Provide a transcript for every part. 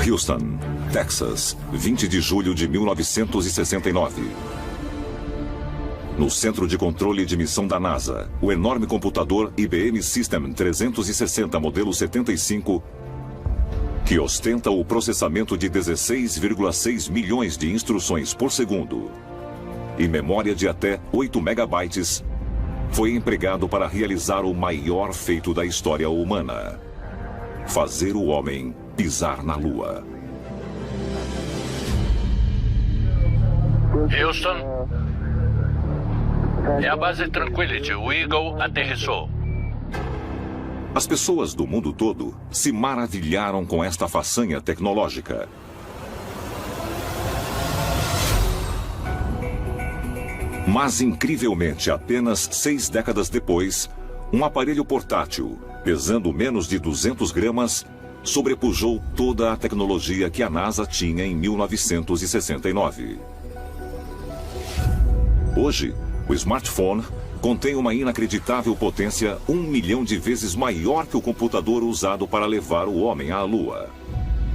Houston, Texas, 20 de julho de 1969. No Centro de Controle de Missão da NASA, o enorme computador IBM System 360 modelo 75, que ostenta o processamento de 16,6 milhões de instruções por segundo e memória de até 8 megabytes, foi empregado para realizar o maior feito da história humana: fazer o homem pisar na Lua. Houston, é a base Tranquility. O Eagle aterrissou. As pessoas do mundo todo se maravilharam com esta façanha tecnológica. Mas, incrivelmente, apenas 6 décadas depois, um aparelho portátil, pesando menos de 200 gramas, sobrepujou toda a tecnologia que a NASA tinha em 1969. Hoje, o smartphone contém uma inacreditável potência 1 milhão de vezes maior que o computador usado para levar o homem à Lua.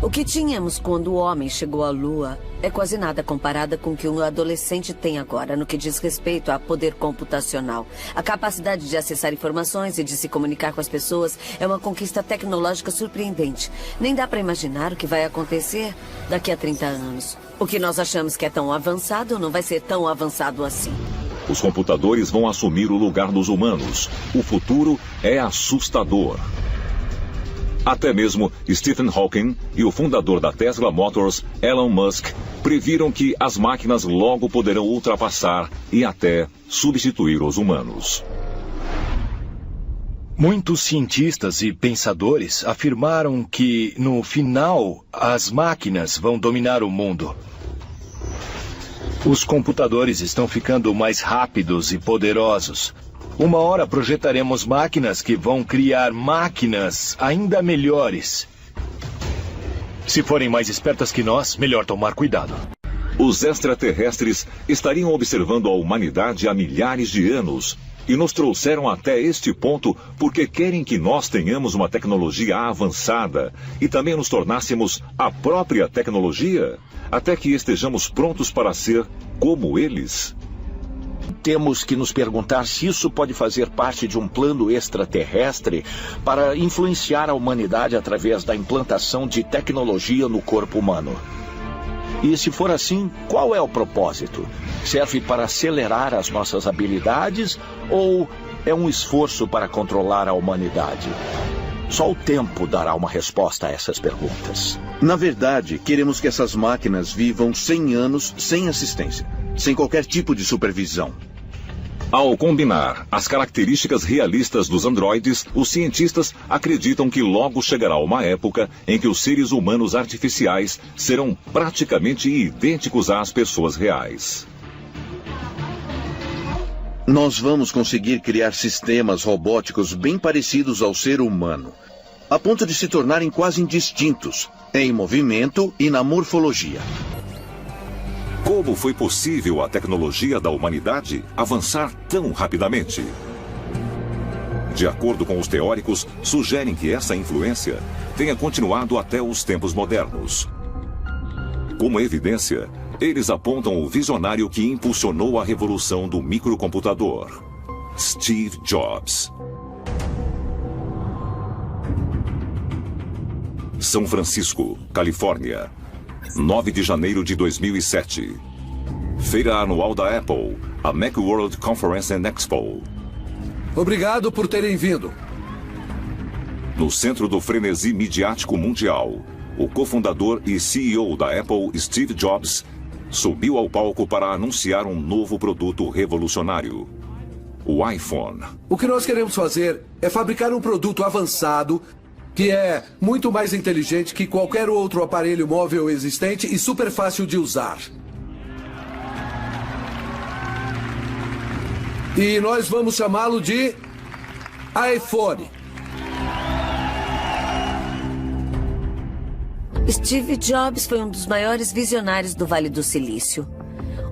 O que tínhamos quando o homem chegou à Lua é quase nada comparada com o que um adolescente tem agora no que diz respeito a poder computacional. A capacidade de acessar informações e de se comunicar com as pessoas é uma conquista tecnológica surpreendente. Nem dá para imaginar o que vai acontecer daqui a 30 anos. O que nós achamos que é tão avançado não vai ser tão avançado assim. Os computadores vão assumir o lugar dos humanos. O futuro é assustador. Até mesmo Stephen Hawking e o fundador da Tesla Motors, Elon Musk, previram que as máquinas logo poderão ultrapassar e até substituir os humanos. Muitos cientistas e pensadores afirmaram que, no final, as máquinas vão dominar o mundo. Os computadores estão ficando mais rápidos e poderosos. Uma hora projetaremos máquinas que vão criar máquinas ainda melhores. Se forem mais espertas que nós, melhor tomar cuidado. Os extraterrestres estariam observando a humanidade há milhares de anos e nos trouxeram até este ponto porque querem que nós tenhamos uma tecnologia avançada e também nos tornássemos a própria tecnologia, até que estejamos prontos para ser como eles. Temos que nos perguntar se isso pode fazer parte de um plano extraterrestre para influenciar a humanidade através da implantação de tecnologia no corpo humano. E se for assim, qual é o propósito? Serve para acelerar as nossas habilidades ou é um esforço para controlar a humanidade? Só o tempo dará uma resposta a essas perguntas. Na verdade, queremos que essas máquinas vivam 100 anos sem assistência, sem qualquer tipo de supervisão. Ao combinar as características realistas dos androides, os cientistas acreditam que logo chegará uma época em que os seres humanos artificiais serão praticamente idênticos às pessoas reais. Nós vamos conseguir criar sistemas robóticos bem parecidos ao ser humano, a ponto de se tornarem quase indistintos em movimento e na morfologia. Como foi possível a tecnologia da humanidade avançar tão rapidamente? De acordo com os teóricos, sugerem que essa influência tenha continuado até os tempos modernos. Como evidência, eles apontam o visionário que impulsionou a revolução do microcomputador, Steve Jobs. São Francisco, Califórnia, 9 de janeiro de 2007. Feira anual da Apple, a Macworld Conference and Expo. Obrigado por terem vindo. No centro do frenesi midiático mundial, o cofundador e CEO da Apple, Steve Jobs, subiu ao palco para anunciar um novo produto revolucionário: o iPhone. O que nós queremos fazer é fabricar um produto avançado que é muito mais inteligente que qualquer outro aparelho móvel existente e super fácil de usar. E nós vamos chamá-lo de iPhone. Steve Jobs foi um dos maiores visionários do Vale do Silício.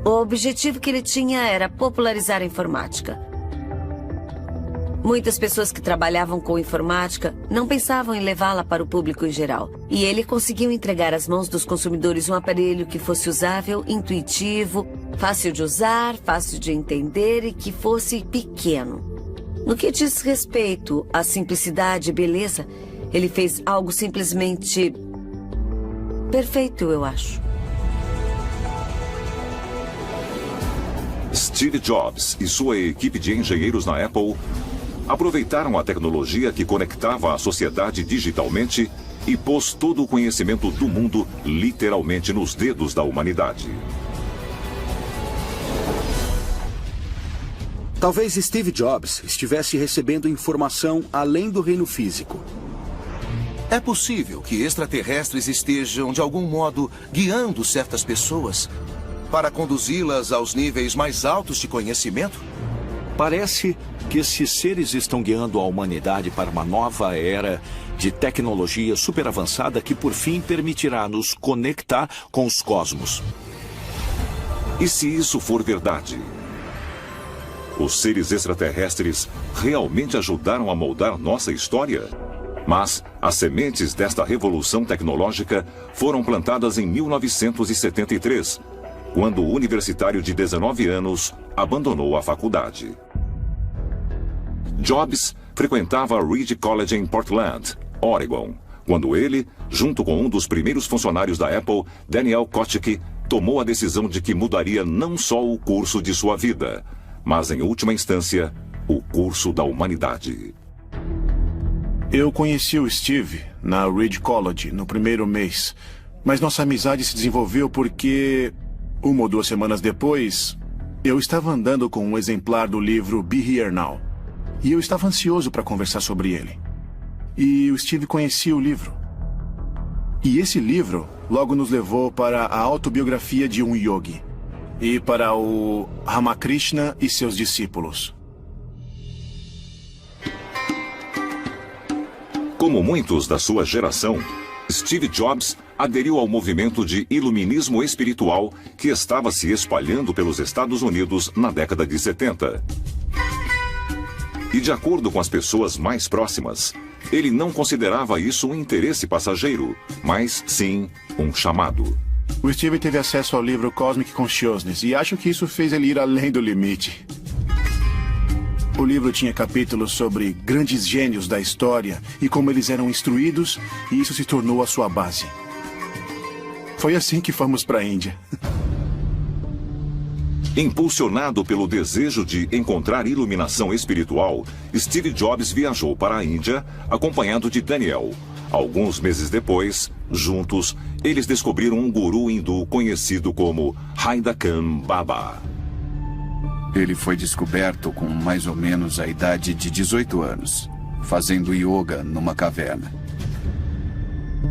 O objetivo que ele tinha era popularizar a informática. Muitas pessoas que trabalhavam com informática não pensavam em levá-la para o público em geral. E ele conseguiu entregar às mãos dos consumidores um aparelho que fosse usável, intuitivo, fácil de usar, fácil de entender e que fosse pequeno. No que diz respeito à simplicidade e beleza, ele fez algo simplesmente perfeito, eu acho. Steve Jobs e sua equipe de engenheiros na Apple aproveitaram a tecnologia que conectava a sociedade digitalmente e pôs todo o conhecimento do mundo literalmente nos dedos da humanidade. Talvez Steve Jobs estivesse recebendo informação além do reino físico. É possível que extraterrestres estejam, de algum modo, guiando certas pessoas para conduzi-las aos níveis mais altos de conhecimento? Parece que esses seres estão guiando a humanidade para uma nova era de tecnologia super avançada que, por fim, permitirá nos conectar com os cosmos. E se isso for verdade? Os seres extraterrestres realmente ajudaram a moldar nossa história? Mas as sementes desta revolução tecnológica foram plantadas em 1973, quando o universitário de 19 anos abandonou a faculdade. Jobs frequentava Reed College em Portland, Oregon, quando ele, junto com um dos primeiros funcionários da Apple, Daniel Kottke, tomou a decisão de que mudaria não só o curso de sua vida, mas, em última instância, o curso da humanidade. Eu conheci o Steve na Reed College no primeiro mês, mas nossa amizade se desenvolveu porque, 1 ou 2 semanas depois, eu estava andando com um exemplar do livro Be Here Now, e eu estava ansioso para conversar sobre ele. E o Steve conhecia o livro. E esse livro logo nos levou para a autobiografia de um yogi e para o Ramakrishna e seus discípulos. Como muitos da sua geração, Steve Jobs aderiu ao movimento de iluminismo espiritual que estava se espalhando pelos Estados Unidos na década de 70. E de acordo com as pessoas mais próximas, ele não considerava isso um interesse passageiro, mas sim um chamado. O Steve teve acesso ao livro Cosmic Consciousness e acho que isso fez ele ir além do limite. O livro tinha capítulos sobre grandes gênios da história e como eles eram instruídos, e isso se tornou a sua base. Foi assim que fomos para a Índia. Impulsionado pelo desejo de encontrar iluminação espiritual, Steve Jobs viajou para a Índia, acompanhado de Daniel. Alguns meses depois, juntos, eles descobriram um guru hindu conhecido como Haidakam Baba. Ele foi descoberto com mais ou menos a idade de 18 anos, fazendo yoga numa caverna.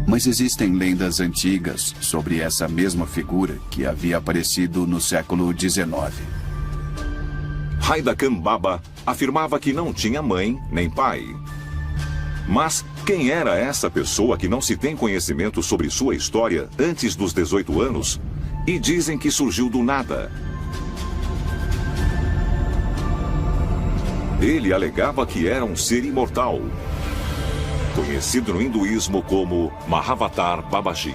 Mas existem lendas antigas sobre essa mesma figura que havia aparecido no século XIX. Haidakam Baba afirmava que não tinha mãe nem pai. Mas quem era essa pessoa que não se tem conhecimento sobre sua história antes dos 18 anos e dizem que surgiu do nada? Ele alegava que era um ser imortal, conhecido no hinduísmo como Mahavatar Babaji.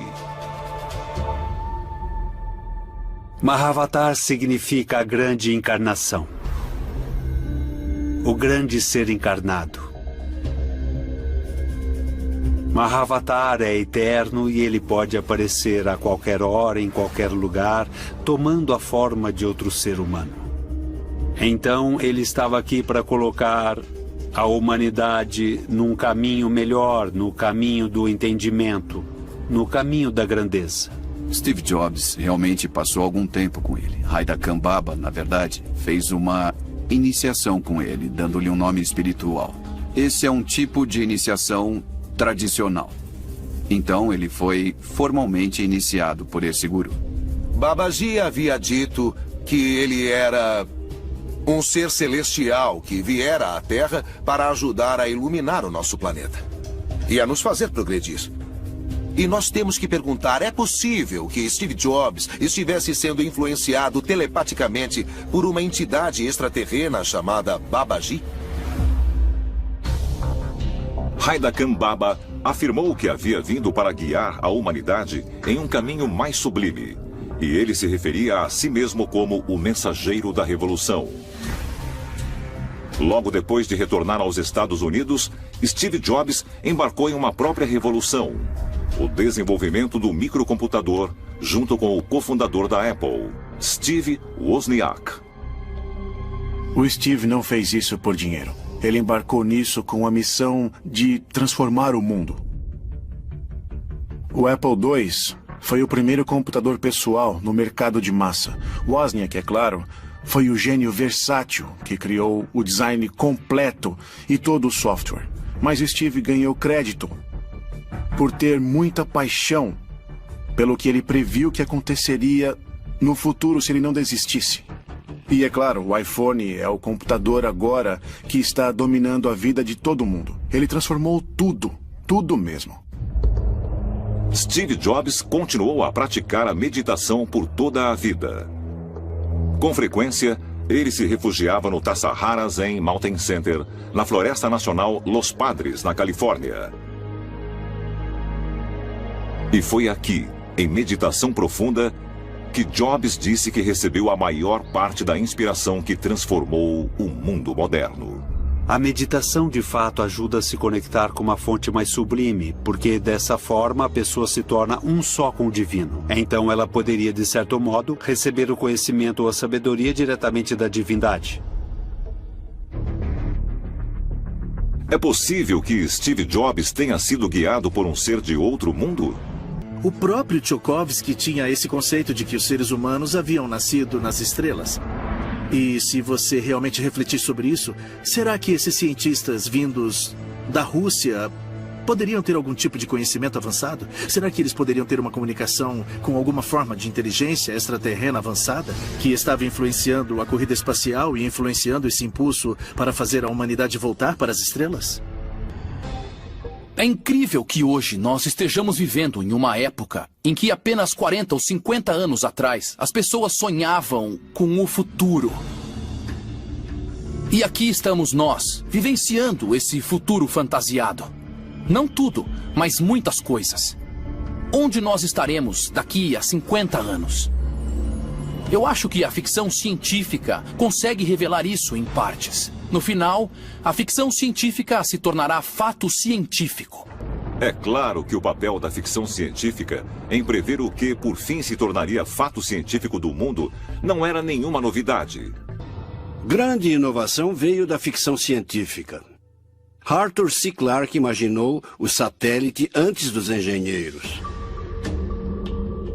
Mahavatar significa a grande encarnação, o grande ser encarnado. Mahavatar é eterno e ele pode aparecer a qualquer hora, em qualquer lugar, tomando a forma de outro ser humano. Então, ele estava aqui para colocar a humanidade num caminho melhor, no caminho do entendimento, no caminho da grandeza. Steve Jobs realmente passou algum tempo com ele. Haidakam Baba, na verdade, fez uma iniciação com ele, dando-lhe um nome espiritual. Esse é um tipo de iniciação tradicional. Então, ele foi formalmente iniciado por esse guru. Babaji havia dito que ele era um ser celestial que viera à Terra para ajudar a iluminar o nosso planeta e a nos fazer progredir. E nós temos que perguntar, é possível que Steve Jobs estivesse sendo influenciado telepaticamente por uma entidade extraterrena chamada Babaji? Haida Kambaba afirmou que havia vindo para guiar a humanidade em um caminho mais sublime. E ele se referia a si mesmo como o mensageiro da revolução. Logo depois de retornar aos Estados Unidos, Steve Jobs embarcou em uma própria revolução: o desenvolvimento do microcomputador, junto com o cofundador da Apple, Steve Wozniak. O Steve não fez isso por dinheiro. Ele embarcou nisso com a missão de transformar o mundo. O Apple II foi o primeiro computador pessoal no mercado de massa. Wozniak, é claro, foi o gênio versátil que criou o design completo e todo o software. Mas o Steve ganhou crédito por ter muita paixão pelo que ele previu que aconteceria no futuro se ele não desistisse. E é claro, o iPhone é o computador agora que está dominando a vida de todo mundo. Ele transformou tudo, tudo mesmo. Steve Jobs continuou a praticar a meditação por toda a vida. Com frequência, ele se refugiava no Tassajara Zen Mountain Center, na Floresta Nacional Los Padres, na Califórnia. E foi aqui, em meditação profunda, que Jobs disse que recebeu a maior parte da inspiração que transformou o mundo moderno. A meditação, de fato, ajuda a se conectar com uma fonte mais sublime, porque dessa forma a pessoa se torna um só com o divino. Então ela poderia, de certo modo, receber o conhecimento ou a sabedoria diretamente da divindade. É possível que Steve Jobs tenha sido guiado por um ser de outro mundo? O próprio Tchaikovsky tinha esse conceito de que os seres humanos haviam nascido nas estrelas. E se você realmente refletir sobre isso, será que esses cientistas vindos da Rússia poderiam ter algum tipo de conhecimento avançado? Será que eles poderiam ter uma comunicação com alguma forma de inteligência extraterrena avançada que estava influenciando a corrida espacial e influenciando esse impulso para fazer a humanidade voltar para as estrelas? É incrível que hoje nós estejamos vivendo em uma época em que apenas 40 ou 50 anos atrás as pessoas sonhavam com o futuro. E aqui estamos nós, vivenciando esse futuro fantasiado. Não tudo, mas muitas coisas. Onde nós estaremos daqui a 50 anos? Eu acho que a ficção científica consegue revelar isso em partes. No final, a ficção científica se tornará fato científico. É claro que o papel da ficção científica em prever o que, por fim, se tornaria fato científico do mundo não era nenhuma novidade. Grande inovação veio da ficção científica. Arthur C. Clarke imaginou o satélite antes dos engenheiros.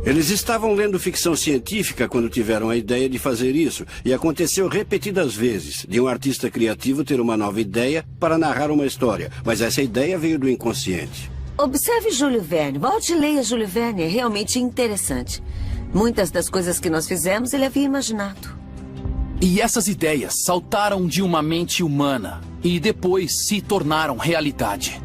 Eles estavam lendo ficção científica quando tiveram a ideia de fazer isso, e aconteceu repetidas vezes de um artista criativo ter uma nova ideia para narrar uma história, mas essa ideia veio do inconsciente. Observe Júlio Verne. Volte e leia Júlio Verne. É realmente interessante. Muitas das coisas que nós fizemos ele havia imaginado. E essas ideias saltaram de uma mente humana e depois se tornaram realidade.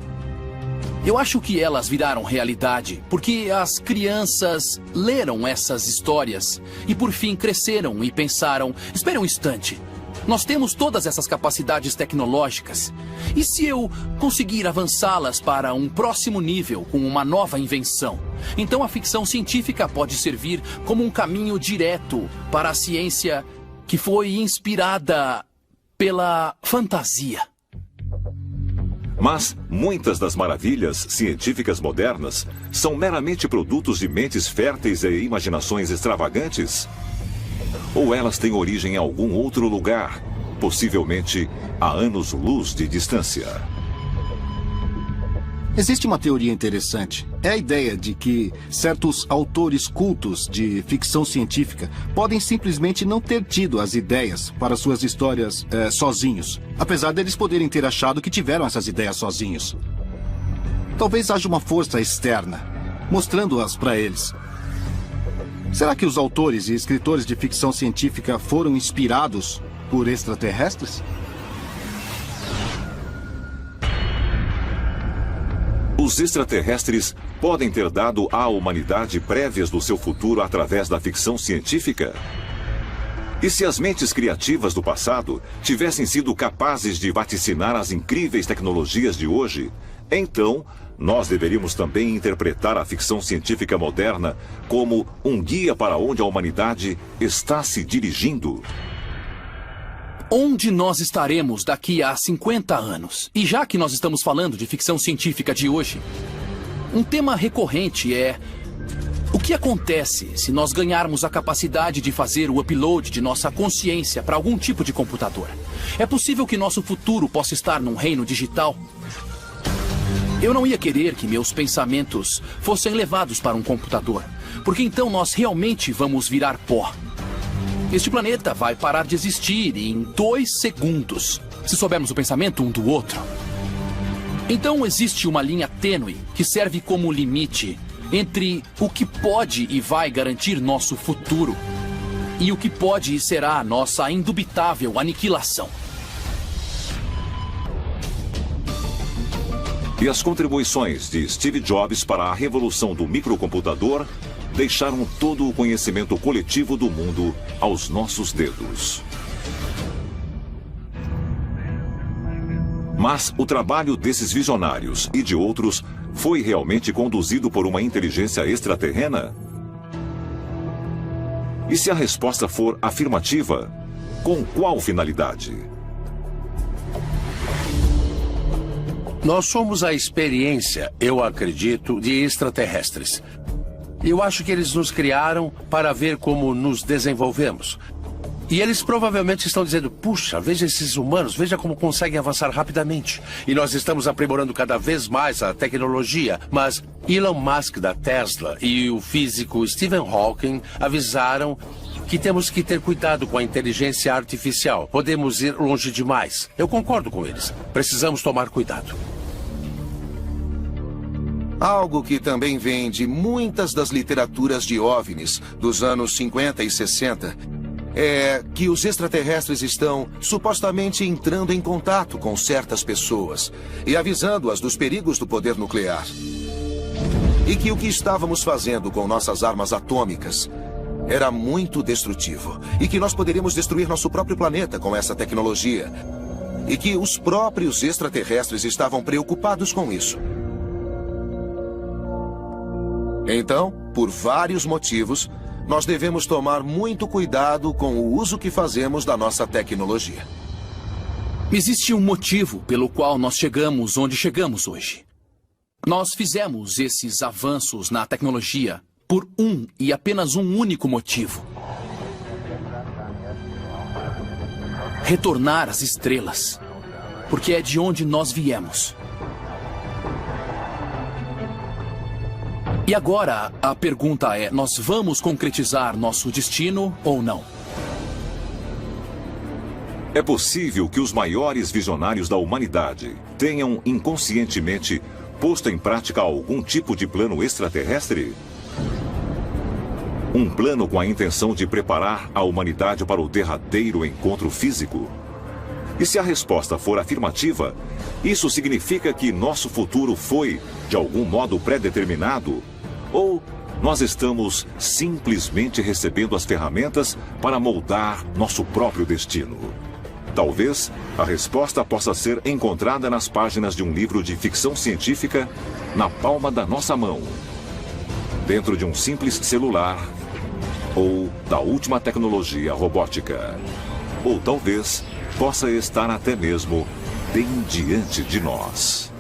Eu acho que elas viraram realidade porque as crianças leram essas histórias e por fim cresceram e pensaram, espere um instante, nós temos todas essas capacidades tecnológicas e se eu conseguir avançá-las para um próximo nível com uma nova invenção? Então a ficção científica pode servir como um caminho direto para a ciência que foi inspirada pela fantasia. Mas muitas das maravilhas científicas modernas são meramente produtos de mentes férteis e imaginações extravagantes? Ou elas têm origem em algum outro lugar, possivelmente a anos-luz de distância? Existe uma teoria interessante. É a ideia de que certos autores cultos de ficção científica podem simplesmente não ter tido as ideias para suas histórias sozinhos, apesar deles poderem ter achado que tiveram essas ideias sozinhos. Talvez haja uma força externa, mostrando-as para eles. Será que os autores e escritores de ficção científica foram inspirados por extraterrestres? Os extraterrestres podem ter dado à humanidade prévias do seu futuro através da ficção científica? E se as mentes criativas do passado tivessem sido capazes de vaticinar as incríveis tecnologias de hoje, Então, nós deveríamos também interpretar a ficção científica moderna como um guia para onde a humanidade está se dirigindo. Onde nós estaremos daqui a 50 anos? E já que nós estamos falando de ficção científica de hoje, um tema recorrente é: o que acontece se nós ganharmos a capacidade de fazer o upload de nossa consciência para algum tipo de computador? É possível que nosso futuro possa estar num reino digital? Eu não ia querer que meus pensamentos fossem levados para um computador, porque então nós realmente vamos virar pó. Este planeta vai parar de existir em 2 segundos, se soubermos o pensamento um do outro. Então existe uma linha tênue que serve como limite entre o que pode e vai garantir nosso futuro e o que pode e será nossa indubitável aniquilação. E as contribuições de Steve Jobs para a revolução do microcomputador deixaram todo o conhecimento coletivo do mundo aos nossos dedos. Mas o trabalho desses visionários e de outros foi realmente conduzido por uma inteligência extraterrena? E se a resposta for afirmativa, com qual finalidade? Nós somos a experiência, eu acredito, de extraterrestres. Eu acho que eles nos criaram para ver como nos desenvolvemos. E eles provavelmente estão dizendo: puxa, veja esses humanos, veja como conseguem avançar rapidamente. E nós estamos aprimorando cada vez mais a tecnologia. Mas Elon Musk da Tesla e o físico Stephen Hawking avisaram que temos que ter cuidado com a inteligência artificial. Podemos ir longe demais. Eu concordo com eles. Precisamos tomar cuidado. Algo que também vem de muitas das literaturas de OVNIs dos anos 50 e 60 é que os extraterrestres estão supostamente entrando em contato com certas pessoas e avisando-as dos perigos do poder nuclear. E que o que estávamos fazendo com nossas armas atômicas era muito destrutivo e que nós poderíamos destruir nosso próprio planeta com essa tecnologia. E que os próprios extraterrestres estavam preocupados com isso. Então, por vários motivos, nós devemos tomar muito cuidado com o uso que fazemos da nossa tecnologia. Existe um motivo pelo qual nós chegamos onde chegamos hoje. Nós fizemos esses avanços na tecnologia por um e apenas um único motivo: retornar às estrelas, porque é de onde nós viemos. E agora, a pergunta é: nós vamos concretizar nosso destino ou não? É possível que os maiores visionários da humanidade tenham inconscientemente posto em prática algum tipo de plano extraterrestre? Um plano com a intenção de preparar a humanidade para o derradeiro encontro físico? E se a resposta for afirmativa, isso significa que nosso futuro foi, de algum modo, pré-determinado? Ou nós estamos simplesmente recebendo as ferramentas para moldar nosso próprio destino? Talvez a resposta possa ser encontrada nas páginas de um livro de ficção científica na palma da nossa mão, dentro de um simples celular, ou da última tecnologia robótica. Ou talvez possa estar até mesmo bem diante de nós.